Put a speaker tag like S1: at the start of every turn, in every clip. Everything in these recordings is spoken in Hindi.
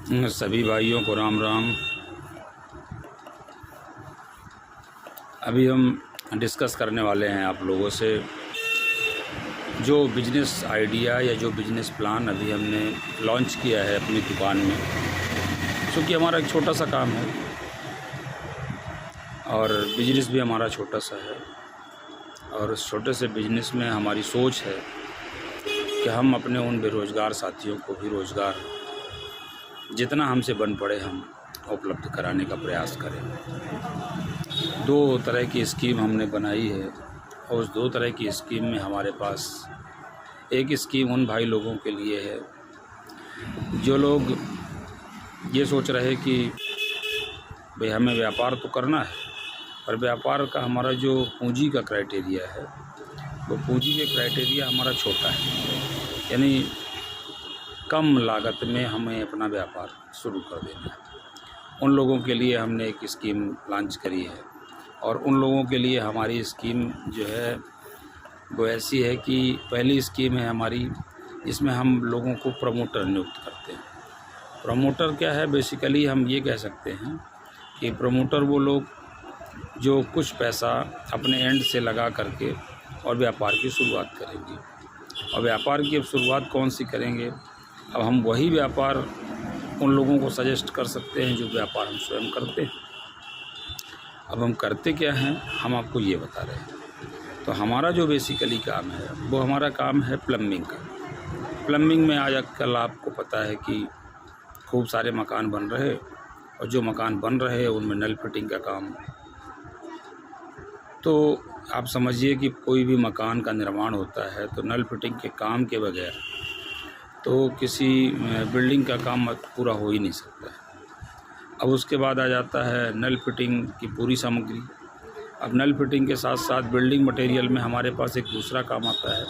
S1: सभी भाइयों को राम राम। अभी हम डिस्कस करने वाले हैं आप लोगों से जो बिज़नेस आइडिया या जो बिज़नेस प्लान अभी हमने लॉन्च किया है अपनी दुकान में। क्योंकि हमारा एक छोटा सा काम है और बिज़नेस भी हमारा छोटा सा है, और उस छोटे से बिज़नेस में हमारी सोच है कि हम अपने उन बेरोज़गार साथियों को भी रोज़गार जितना हमसे बन पड़े हम उपलब्ध कराने का प्रयास करें। 2 तरह की स्कीम हमने बनाई है और उस 2 तरह की स्कीम में हमारे पास एक स्कीम उन भाई लोगों के लिए है जो लोग ये सोच रहे हैं कि भाई हमें व्यापार तो करना है, पर व्यापार का हमारा जो पूंजी का क्राइटेरिया है वो पूंजी के क्राइटेरिया हमारा छोटा है, यानी कम लागत में हमें अपना व्यापार शुरू कर देना है। उन लोगों के लिए हमने एक स्कीम लॉन्च करी है और उन लोगों के लिए हमारी स्कीम जो है वो ऐसी है कि पहली स्कीम है हमारी, इसमें हम लोगों को प्रमोटर नियुक्त करते हैं। प्रमोटर क्या है, बेसिकली हम ये कह सकते हैं कि प्रमोटर वो लोग जो कुछ पैसा अपने एंड से लगा करके और व्यापार की शुरुआत करेंगे। और व्यापार की अब शुरुआत कौन सी करेंगे, अब हम वही व्यापार उन लोगों को सजेस्ट कर सकते हैं जो व्यापार हम स्वयं करते हैं। अब हम करते क्या हैं, हम आपको ये बता रहे हैं। तो हमारा जो बेसिकली काम है वो हमारा काम है प्लम्बिंग का। प्लम्बिंग में आजकल आपको पता है कि खूब सारे मकान बन रहे, और जो मकान बन रहे हैं उनमें नल फिटिंग का काम। तो आप समझिए कि कोई भी मकान का निर्माण होता है तो नल फिटिंग के काम के बगैर तो किसी बिल्डिंग का काम पूरा हो ही नहीं सकता है। अब उसके बाद आ जाता है नल फिटिंग की पूरी सामग्री। अब नल फिटिंग के साथ साथ बिल्डिंग मटेरियल में हमारे पास एक दूसरा काम आता है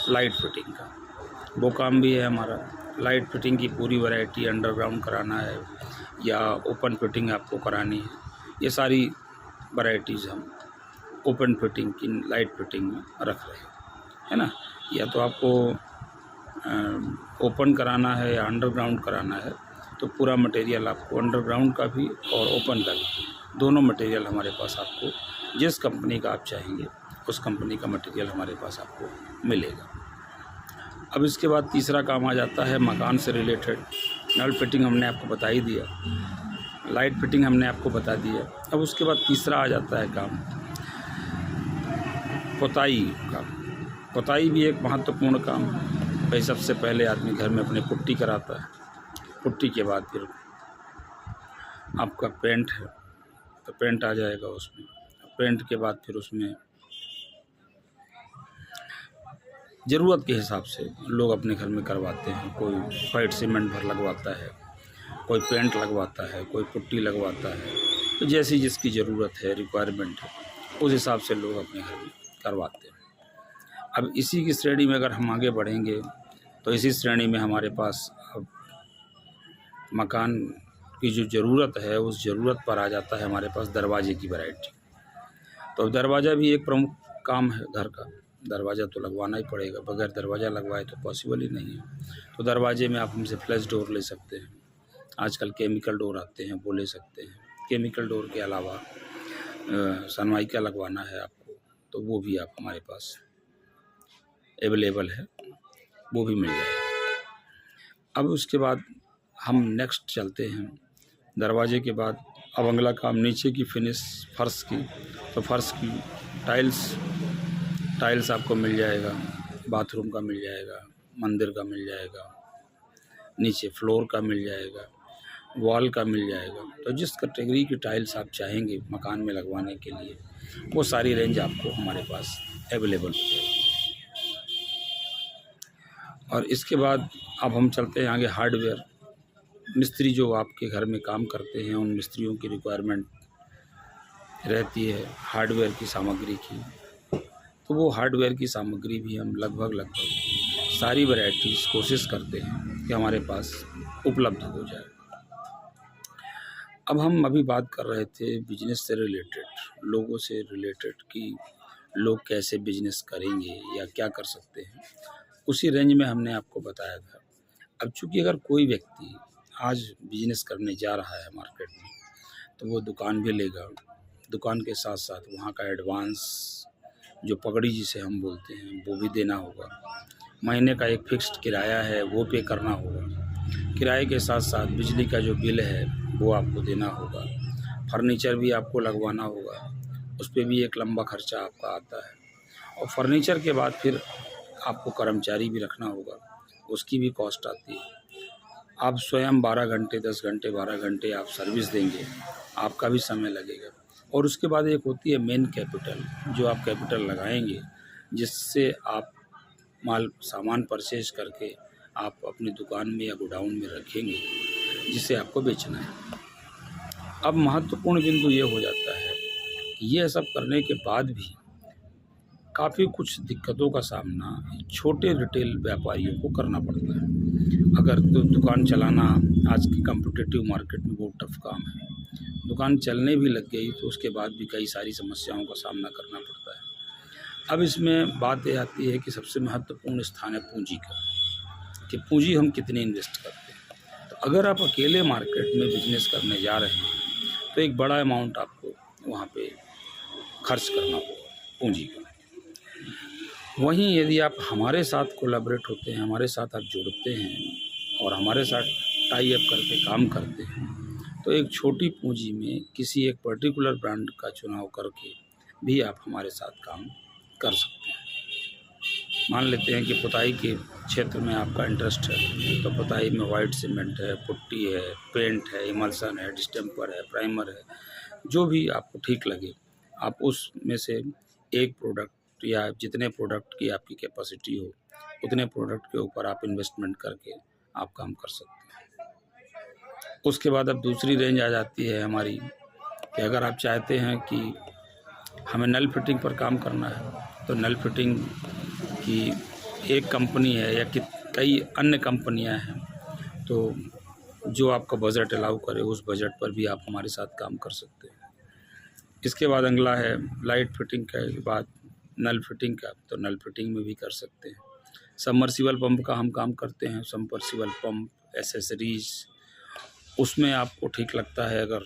S1: लाइट फिटिंग का। वो काम भी है हमारा। लाइट फिटिंग की पूरी वैरायटी, अंडरग्राउंड कराना है या ओपन फिटिंग आपको करानी है, ये सारी वैरायटीज़ हम ओपन फिटिंग की लाइट फिटिंग में रख रहे हैं, है ना। या तो आपको ओपन कराना है या अंडरग्राउंड कराना है तो पूरा मटेरियल आपको अंडरग्राउंड का भी और ओपन का भी दोनों मटेरियल हमारे पास आपको जिस कंपनी का आप चाहेंगे उस कंपनी का मटेरियल हमारे पास आपको मिलेगा। अब इसके बाद तीसरा काम आ जाता है मकान से रिलेटेड। नल फिटिंग हमने आपको बता ही दिया, लाइट फिटिंग हमने आपको बता दिया। अब उसके बाद तीसरा आ जाता है काम पुताई का। पुताई भी एक महत्वपूर्ण काम है। भाई सबसे पहले आदमी घर में अपने पुट्टी कराता है, पुट्टी के बाद फिर आपका पेंट है तो पेंट आ जाएगा उसमें, पेंट के बाद फिर उसमें ज़रूरत के हिसाब से लोग अपने घर में करवाते हैं। कोई वाइट सीमेंट भर लगवाता है, कोई पेंट लगवाता है, कोई पुट्टी लगवाता है। तो जैसी जिसकी ज़रूरत है, रिक्वायरमेंट है, उस हिसाब से लोग अपने घर में करवाते हैं। अब इसी की श्रेणी में अगर हम आगे बढ़ेंगे तो इसी श्रेणी में हमारे पास अब मकान की जो ज़रूरत है उस ज़रूरत पर आ जाता है हमारे पास दरवाजे की वैरायटी। तो दरवाज़ा भी एक प्रमुख काम है घर का। दरवाज़ा तो लगवाना ही पड़ेगा, बगैर दरवाज़ा लगवाए तो पॉसिबल ही नहीं है। तो दरवाजे में आप हमसे फ्लैश डोर ले सकते हैं, आजकल केमिकल डोर आते हैं वो ले सकते हैं। केमिकल डोर के अलावा सनमाइका लगवाना है आपको तो वो भी आप हमारे पास अवेलेबल है, वो भी मिल जाएगा। अब उसके बाद हम नेक्स्ट चलते हैं। दरवाजे के बाद अब अगला काम नीचे की फिनिश, फर्श की। तो फर्श की टाइल्स आपको मिल जाएगा, बाथरूम का मिल जाएगा, मंदिर का मिल जाएगा, नीचे फ्लोर का मिल जाएगा, वॉल का मिल जाएगा। तो जिस कैटेगरी की टाइल्स आप चाहेंगे मकान में लगवाने के लिए वो सारी रेंज आपको हमारे पास अवेलेबल हो जाएगी। और इसके बाद अब हम चलते हैं आगे हार्डवेयर। मिस्त्री जो आपके घर में काम करते हैं उन मिस्त्रियों की रिक्वायरमेंट रहती है हार्डवेयर की सामग्री की। तो वो हार्डवेयर की सामग्री भी हम लगभग सारी वैरायटीज़ कोशिश करते हैं कि हमारे पास उपलब्ध हो जाए। अब हम अभी बात कर रहे थे बिजनेस से रिलेटेड, लोगों से रिलेटेड कि लोग कैसे बिजनेस करेंगे या क्या कर सकते हैं, उसी रेंज में हमने आपको बताया था। अब चूँकि अगर कोई व्यक्ति आज बिजनेस करने जा रहा है मार्केट में, तो वो दुकान भी लेगा, दुकान के साथ साथ वहाँ का एडवांस जो पगड़ी जिसे हम बोलते हैं वो भी देना होगा। महीने का एक फिक्स्ड किराया है वो पे करना होगा। किराए के साथ साथ बिजली का जो बिल है वो आपको देना होगा। फर्नीचर भी आपको लगवाना होगा, उस पर भी एक लंबा खर्चा आपका आता है। और फर्नीचर के बाद फिर आपको कर्मचारी भी रखना होगा, उसकी भी कॉस्ट आती है। आप स्वयं 12 घंटे 10 घंटे 12 घंटे आप सर्विस देंगे, आपका भी समय लगेगा। और उसके बाद एक होती है मेन कैपिटल, जो आप कैपिटल लगाएंगे जिससे आप माल सामान परचेज करके आप अपनी दुकान में या गोडाउन में रखेंगे जिसे आपको बेचना है। अब महत्वपूर्ण बिंदु ये हो जाता है कि ये सब करने के बाद भी काफ़ी कुछ दिक्कतों का सामना छोटे रिटेल व्यापारियों को करना पड़ता है। अगर तो दुकान चलाना आज की कॉम्पिटिटिव मार्केट में बहुत टफ काम है। दुकान चलने भी लग गई तो उसके बाद भी कई सारी समस्याओं का सामना करना पड़ता है। अब इसमें बात ये आती है कि सबसे महत्वपूर्ण स्थान है पूंजी का, कि पूंजी हम कितनी इन्वेस्ट करते हैं। तो अगर आप अकेले मार्केट में बिजनेस करने जा रहे हैं तो एक बड़ा अमाउंट आपको वहाँ पे खर्च करना होगा पूंजी का। वहीं यदि आप हमारे साथ कोलैबोरेट होते हैं, हमारे साथ आप जुड़ते हैं और हमारे साथ टाई अप करके काम करते हैं, तो एक छोटी पूंजी में किसी एक पर्टिकुलर ब्रांड का चुनाव करके भी आप हमारे साथ काम कर सकते हैं। मान लेते हैं कि पुताई के क्षेत्र में आपका इंटरेस्ट है, तो पुताई में वाइट सीमेंट है, पुट्टी है, पेंट है, इमल्सन है, डिस्टेम्पर है, प्राइमर है, जो भी आपको ठीक लगे आप उसमें से एक प्रोडक्ट या जितने प्रोडक्ट की आपकी कैपेसिटी हो उतने प्रोडक्ट के ऊपर आप इन्वेस्टमेंट करके आप काम कर सकते हैं। उसके बाद अब दूसरी रेंज आ जाती है हमारी कि अगर आप चाहते हैं कि हमें नल फिटिंग पर काम करना है, तो नल फिटिंग की एक कंपनी है या कई अन्य कंपनियां हैं, तो जो आपका बजट अलाउ करे उस बजट पर भी आप हमारे साथ काम कर सकते हैं। इसके बाद अगला है लाइट फिटिंग के बाद नल फिटिंग का, तो नल फिटिंग में भी कर सकते हैं। सबमर्सिबल पंप का हम काम करते हैं, सबमर्सिबल पंप एसेसरीज, उसमें आपको ठीक लगता है अगर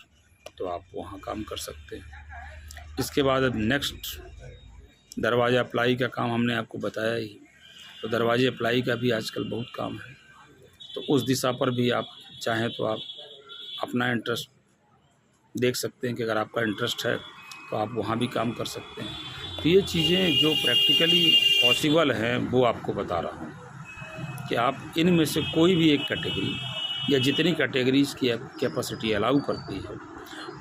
S1: तो आप वहाँ काम कर सकते हैं। इसके बाद अब नेक्स्ट दरवाज़ा अप्लाई का काम हमने आपको बताया ही, तो दरवाजे अप्लाई का भी आजकल बहुत काम है, तो उस दिशा पर भी आप चाहें तो आप अपना इंटरेस्ट देख सकते हैं कि अगर आपका इंटरेस्ट है तो आप वहाँ भी काम कर सकते हैं। तो ये चीज़ें जो प्रैक्टिकली पॉसिबल हैं वो आपको बता रहा हूँ कि आप इनमें से कोई भी एक कैटेगरी या जितनी कैटेगरीज़ की कैपेसिटी अलाउ करती है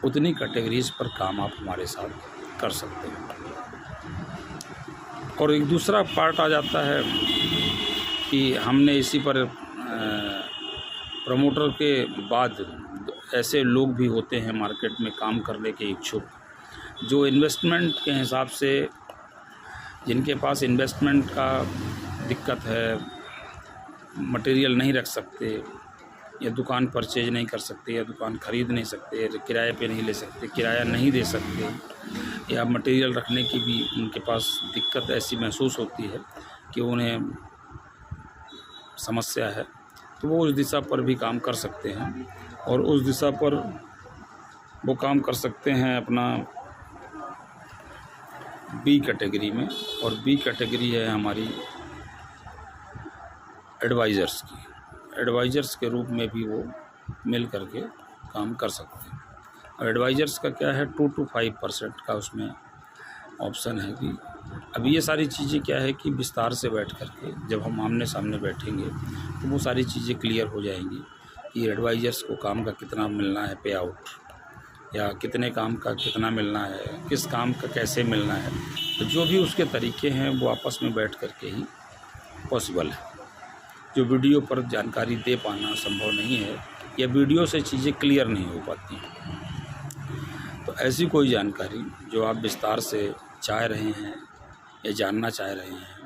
S1: उतनी कैटेगरीज़ पर काम आप हमारे साथ कर सकते हैं। और एक दूसरा पार्ट आ जाता है कि हमने इसी पर प्रमोटर के बाद ऐसे लोग भी होते हैं मार्केट में काम करने के इच्छुक, जो इन्वेस्टमेंट के हिसाब से जिनके पास इन्वेस्टमेंट का दिक्कत है, मटेरियल नहीं रख सकते या दुकान परचेज नहीं कर सकते या दुकान ख़रीद नहीं सकते, किराए पे नहीं ले सकते, किराया नहीं दे सकते, या मटेरियल रखने की भी उनके पास दिक्कत ऐसी महसूस होती है कि उन्हें समस्या है, तो वो उस दिशा पर भी काम कर सकते हैं। और उस दिशा पर वो काम कर सकते हैं अपना बी कैटेगरी में, और बी कैटेगरी है हमारी एडवाइज़र्स की। एडवाइज़र्स के रूप में भी वो मिल करके काम कर सकते हैं। और एडवाइज़र्स का क्या है 2 to 5% का उसमें ऑप्शन है कि अब ये सारी चीज़ें क्या है कि विस्तार से बैठ करके जब हम आमने सामने बैठेंगे तो वो सारी चीज़ें क्लियर हो जाएंगी कि एडवाइज़र्स को काम का कितना मिलना है पे आउट, या कितने काम का कितना मिलना है, किस काम का कैसे मिलना है। तो जो भी उसके तरीके हैं वो आपस में बैठ करके ही पॉसिबल है। जो वीडियो पर जानकारी दे पाना संभव नहीं है या वीडियो से चीज़ें क्लियर नहीं हो पाती हैं। तो ऐसी कोई जानकारी जो आप विस्तार से चाह रहे हैं या जानना चाह रहे हैं,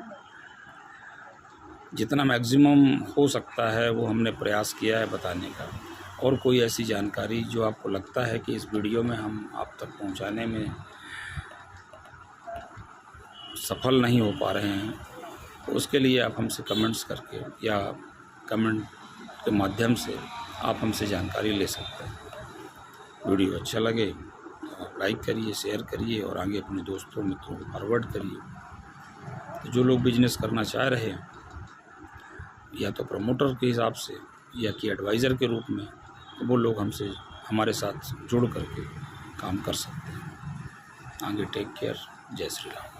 S1: जितना मैक्सिमम हो सकता है वो हमने प्रयास किया है बताने का। और कोई ऐसी जानकारी जो आपको लगता है कि इस वीडियो में हम आप तक पहुंचाने में सफल नहीं हो पा रहे हैं, तो उसके लिए आप हमसे कमेंट्स करके या कमेंट के माध्यम से आप हमसे जानकारी ले सकते हैं। वीडियो अच्छा लगे तो आप लाइक करिए, शेयर करिए और आगे अपने दोस्तों मित्रों को फॉरवर्ड करिए। तो जो लोग बिजनेस करना चाह रहे हैं, या तो प्रमोटर के हिसाब से या कि एडवाइज़र के रूप में, तो वो लोग हमसे हमारे साथ जुड़ करके काम कर सकते हैं। आगे टेक केयर। जय श्री राम।